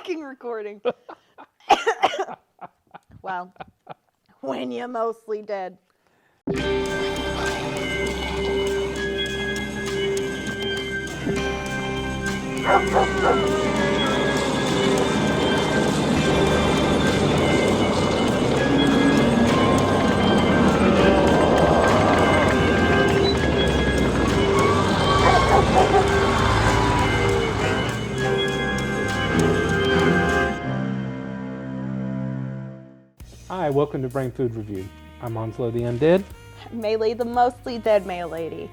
fucking recording. Well, when you're mostly dead. Hi, welcome to Brainfood Review. I'm Onslow the Undead. Melee, the mostly dead male lady.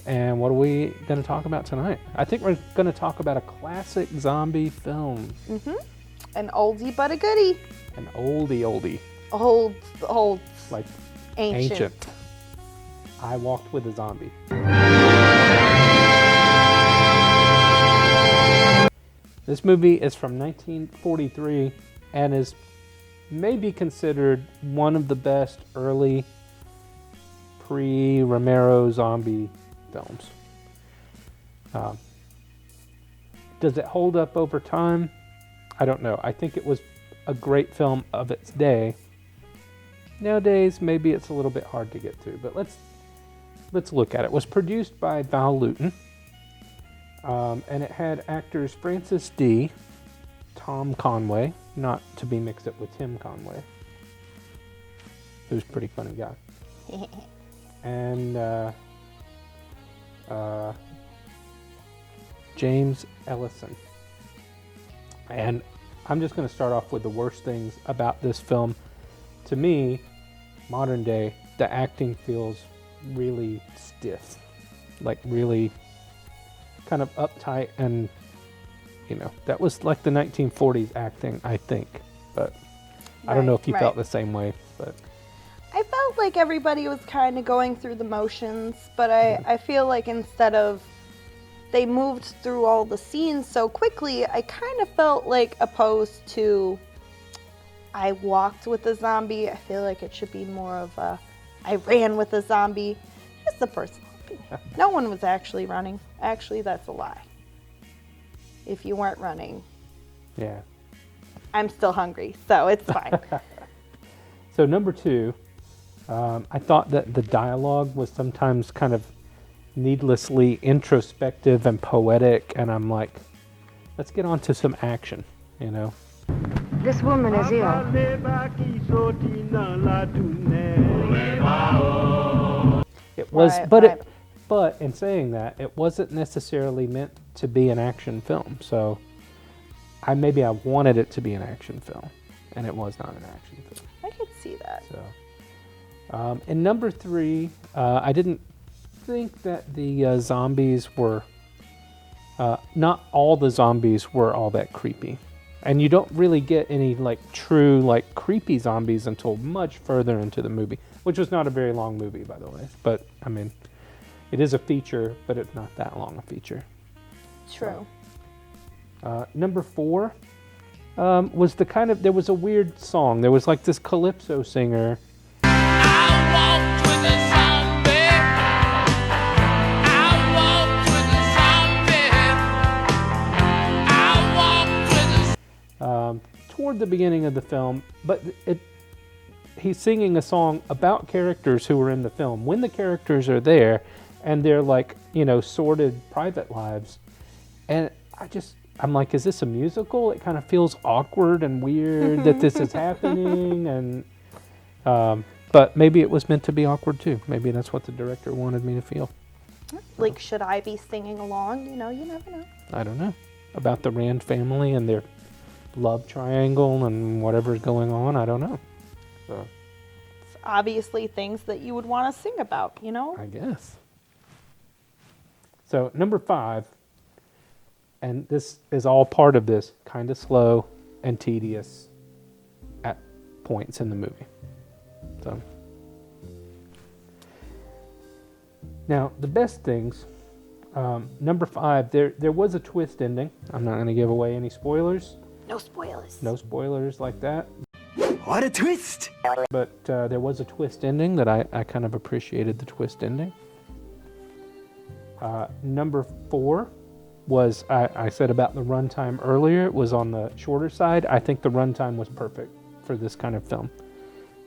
And what are we going to talk about tonight? I think we're going to talk about a classic zombie film. Mm-hmm. An oldie but a goodie. An oldie. Old. Like Ancient. I Walked with a Zombie. This movie is from 1943 and is maybe considered one of the best early pre-Romero zombie films. Does it hold up over time? I don't know. I think it was a great film of its day. Nowadays, maybe it's a little bit hard to get through, but let's look at it. It was produced by Val Lewton, and it had actors Francis D., Tom Conway, not to be mixed up with Tim Conway, who's a pretty funny guy, and James Ellison. And I'm just going to start off with the worst things about this film. To me, modern day, the acting feels really stiff, like really kind of uptight, and that was like the 1940s acting, I think, but I don't know if you felt the same way. But I felt like everybody was kind of going through the motions, but I feel like instead of they moved through all the scenes so quickly, I kind of felt like, opposed to I walked with a zombie, I feel like it should be more of a I ran with a zombie. Just a personal opinion. No one was actually running. Actually, that's a lie. If you weren't running. Yeah. I'm still hungry, so it's fine. So number two, I thought that the dialogue was sometimes kind of needlessly introspective and poetic, and I'm like, let's get on to some action, This woman is ill. It was, Right. But in saying that, it wasn't necessarily meant to be an action film. So I wanted it to be an action film, and it was not an action film. I could see that. So, in number three, I didn't think that the zombies were, not all the zombies were all that creepy. And you don't really get any true creepy zombies until much further into the movie, which was not a very long movie, by the way. But I mean, it is a feature, but it's not that long a feature. True. Number four was there was a weird song. There was this calypso singer. Toward the beginning of the film, but he's singing a song about characters who were in the film. When the characters are there, and they're sordid private lives, and I'm like, is this a musical? It kind of feels awkward and weird that this is happening, and but maybe it was meant to be awkward too. Maybe that's what the director wanted me to feel. Should I be singing along? You never know. I don't know. About the Rand family and their love triangle and whatever's going on. I don't know. So, It's obviously things that you would want to sing about, I guess. So number five, and this is all part of this, kind of slow and tedious at points in the movie. So now the best things, number five, there was a twist ending. I'm not going to give away any spoilers. No spoilers. No spoilers like that. What a twist! But there was a twist ending that I kind of appreciated the twist ending. Number four, was, I said about the runtime earlier, it was on the shorter side. I think the runtime was perfect for this kind of film.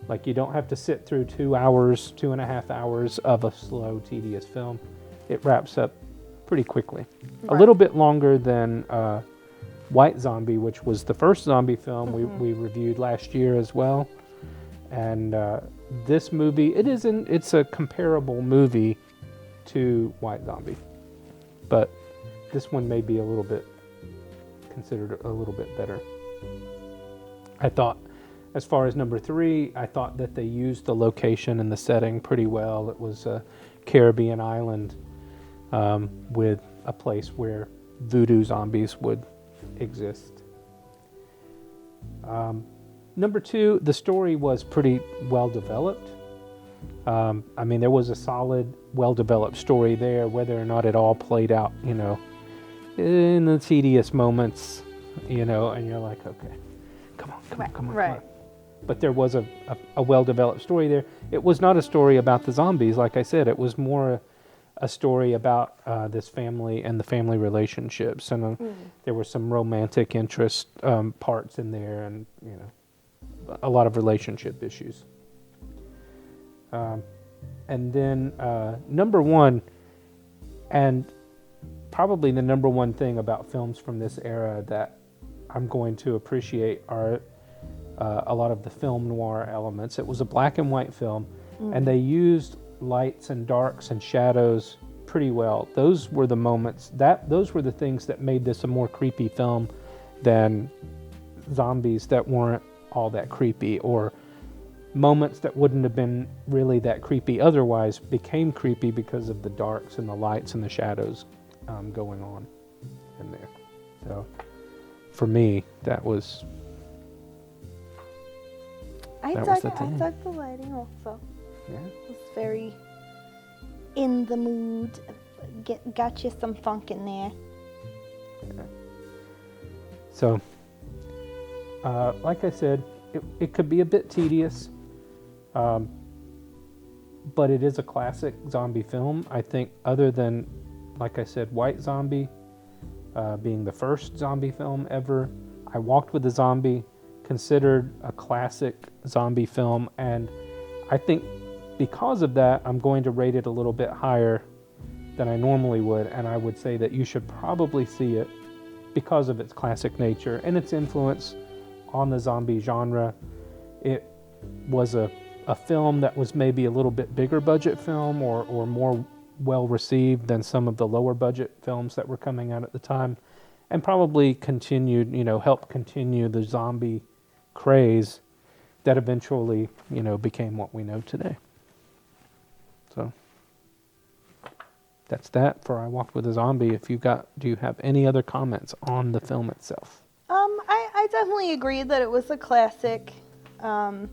Like, you don't have to sit through 2 hours, 2.5 hours of a slow, tedious film. It wraps up pretty quickly. A little bit longer than White Zombie, which was the first zombie film we reviewed last year as well. And this movie, it's a comparable movie to White Zombie, but this one may be considered a little bit better. I thought, as far as number 3, I thought that they used the location and the setting pretty well. It was a Caribbean island with a place where voodoo zombies would exist. Number 2, the story was pretty well developed. I mean, there was a solid, well-developed story there, whether or not it all played out, in the tedious moments, and you're like, okay, come on. Right. But there was a well-developed story there. It was not a story about the zombies, like I said. It was more a story about this family and the family relationships, and there were some romantic interest parts in there, and a lot of relationship issues. And then number 1, and probably the number 1 thing about films from this era that I'm going to appreciate are a lot of the film noir elements. It was a black and white film, and they used lights and darks and shadows pretty well. Those were the moments, those were the things that made this a more creepy film than zombies that weren't all that creepy, or moments that wouldn't have been really that creepy otherwise became creepy because of the darks and the lights and the shadows going on in there. So for me, that was I dug the lighting also. Yeah. It was very in the mood. Got you some funk in there. Okay. So, like I said, it could be a bit tedious, but it is a classic zombie film. I think, other than, like I said, White Zombie being the first zombie film ever, I Walked with a Zombie, considered a classic zombie film, and I think because of that, I'm going to rate it a little bit higher than I normally would, and I would say that you should probably see it because of its classic nature and its influence on the zombie genre. It was a film that was maybe a little bit bigger budget film, or more well received than some of the lower budget films that were coming out at the time, and probably continued, helped continue the zombie craze that eventually, became what we know today. So that's that for I Walked with a Zombie. Do you have any other comments on the film itself? I definitely agree that it was a classic. Any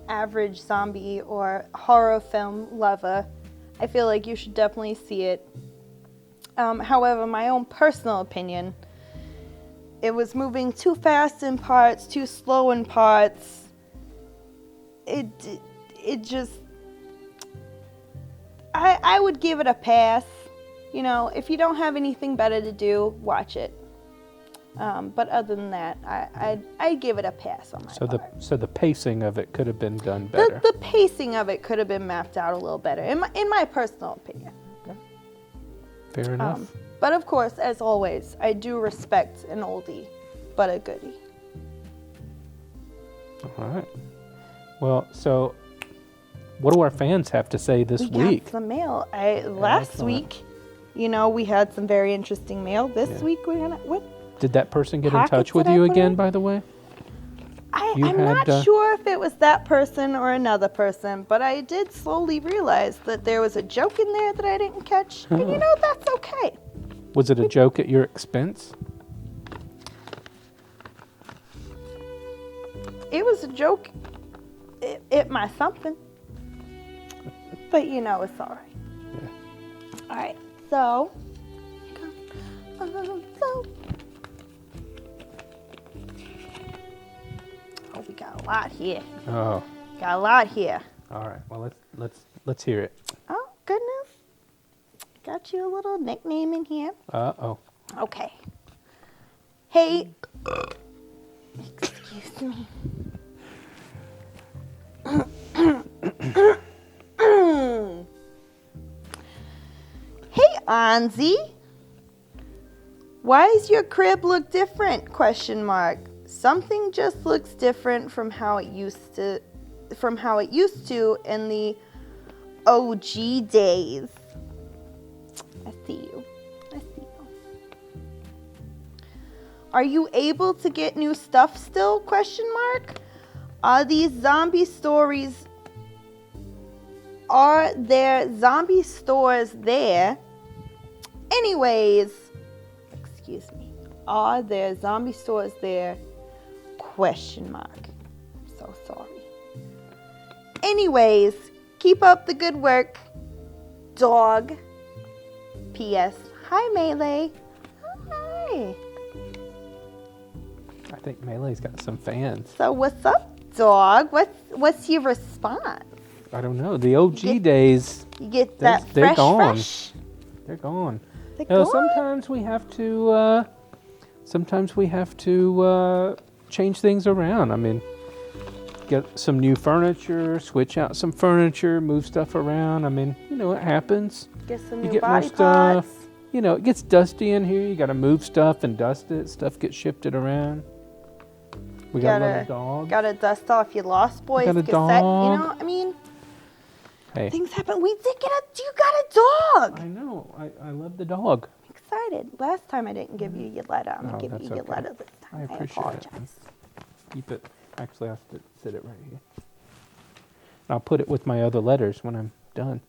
average zombie or horror film lover, I feel like you should definitely see it. However, my own personal opinion, it was moving too fast in parts, too slow in parts. It just, I would give it a pass. If you don't have anything better to do, watch it. But other than that, I'd give it a pass on my part. So the pacing of it could have been done better. The pacing of it could have been mapped out a little better, in my personal opinion. Okay. Fair enough. But of course, as always, I do respect an oldie, but a goodie. All right. Well, so what do our fans have to say this week? We got some mail. Last week, we had some very interesting mail. This week, we're gonna what? Did that person get in Pockets touch with that I you put again, in? by the way? I'm not sure if it was that person or another person, but I did slowly realize that there was a joke in there that I didn't catch. And that's okay. Was it a joke at your expense? It was a joke at my something. But it's all right. Yeah. All right, so we got a lot here. Oh. Got a lot here. All right. Well, let's hear it. Oh, goodness. Got you a little nickname in here. Uh-oh. Okay. Hey. Excuse me. Hey, Anzi. Why does your crib look different? Question mark. Something just looks different from how it used to in the OG days. I see you. I see you. Are you able to get new stuff still? Question mark. Are there zombie stores there? Anyways, excuse me. Are there zombie stores there? Question mark. I'm so sorry. Anyways, keep up the good work, dog. P.S. Hi, Melee. Hi. I think Melee's got some fans. So what's up, dog? What's your response? I don't know. The OG days, You get that they're fresh, gone. fresh. they're gone. They're You know, gone? sometimes we have to change things around. I mean, get some new furniture, switch out some furniture, move stuff around. I mean, you know, it happens. Get some You new get more body stuff. parts. You know, it gets dusty in here. You got to move stuff and dust it. Stuff gets shifted around. We got a little dog. Gotta dust off your Lost Boys got a cassette. dog. You know, I mean, Hey, things happen. You got a dog. I know. I love the dog. I'm excited. Last time I didn't give you your letter. I'm Oh, gonna give that's you your okay. letter this time. I appreciate it. apologize. Keep it. Actually, I have to sit it right here. I'll put it with my other letters when I'm done.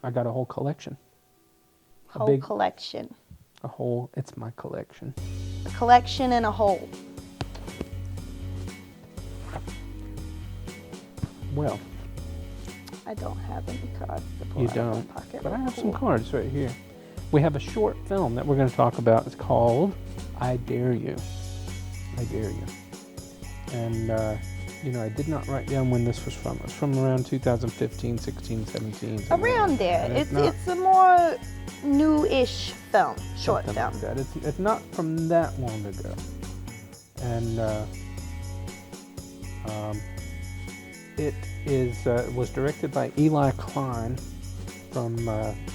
I got a whole collection. Whole collection. It's my collection. A collection and a whole. Well, I don't have any cards to pull you out of my don't, pocket. but I have some Cool. cards right here. We have a short film that we're going to talk about. It's called I Dare You. I Dare You. And, you know, I did not write down when this was from. It was from around 2015, 16, 17. something Around like there. that. It's a more new-ish film, short Something film. like that. It's not from that long ago. And it was directed by Eli Klein from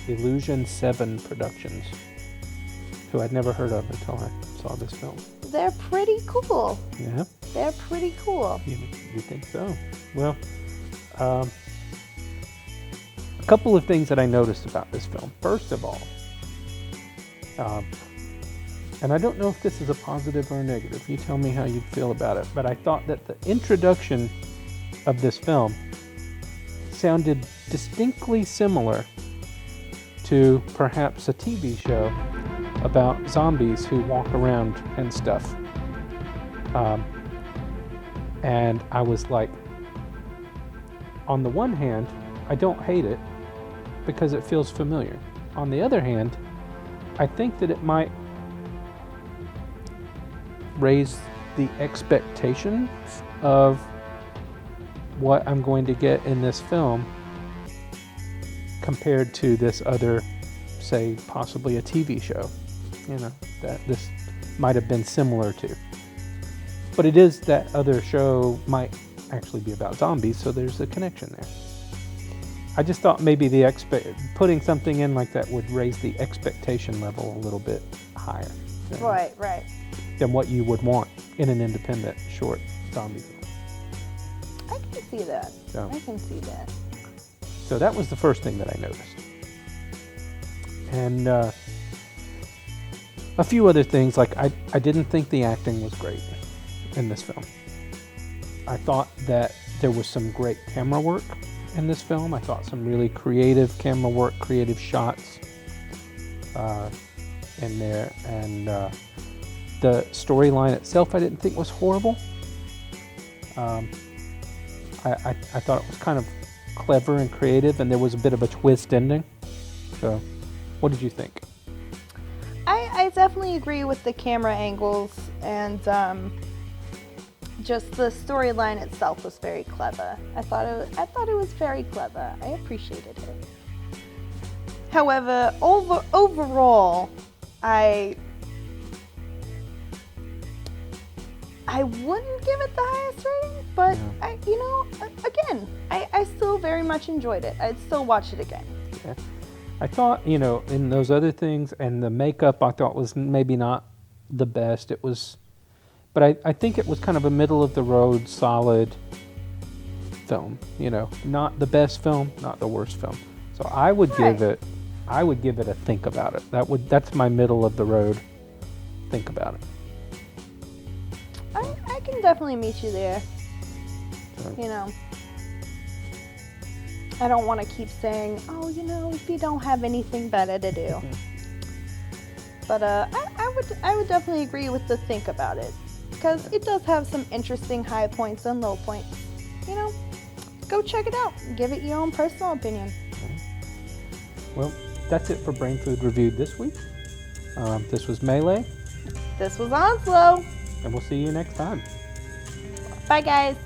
Illusion 7 Productions, who I'd never heard of until I saw this film. They're pretty cool. Yeah, They're pretty cool. you think so? Well, a couple of things that I noticed about this film. First of all, and I don't know if this is a positive or a negative. You tell me how you feel about it. But I thought that the introduction of this film sounded distinctly similar to perhaps a TV show about zombies who walk around and stuff. And I was like, on the one hand, I don't hate it because it feels familiar. On the other hand, I think that it might raise the expectations of what I'm going to get in this film compared to this other, say, possibly a TV show, you know, that this might have been similar to. But it is that other show might actually be about zombies, so there's a connection there. I just thought maybe putting something in like that would raise the expectation level a little bit higher Right. than what you would want in an independent short zombie film. I can see that. So, I can see that. so that was the first thing that I noticed. And a few other things, like I didn't think the acting was great in this film. I thought that there was some great camera work in this film. I thought some really creative camera work, creative shots in there. And the storyline itself I didn't think was horrible. I thought it was kind of clever and creative, and there was a bit of a twist ending. So, what did you think? I definitely agree with the camera angles, and just the storyline itself was very clever. I thought it was very clever. I appreciated it. However, overall, I wouldn't give it the highest rating, but I still very much enjoyed it. I'd still watch it again. Yeah. I thought, in those other things, and the makeup I thought was maybe not the best. It was, but I think it was kind of a middle of the road, solid film. Not the best film, not the worst film. So I would give it a think about it. That's my middle of the road. Think about it. I can definitely meet you there. I don't want to keep saying, if you don't have anything better to do. But I would definitely agree with the think about it, because it does have some interesting high points and low points. Go check it out. Give it your own personal opinion. Well, that's it for Brainfood Reviewed this week. This was Melee. This was Onslow. And we'll see you next time. Bye, guys.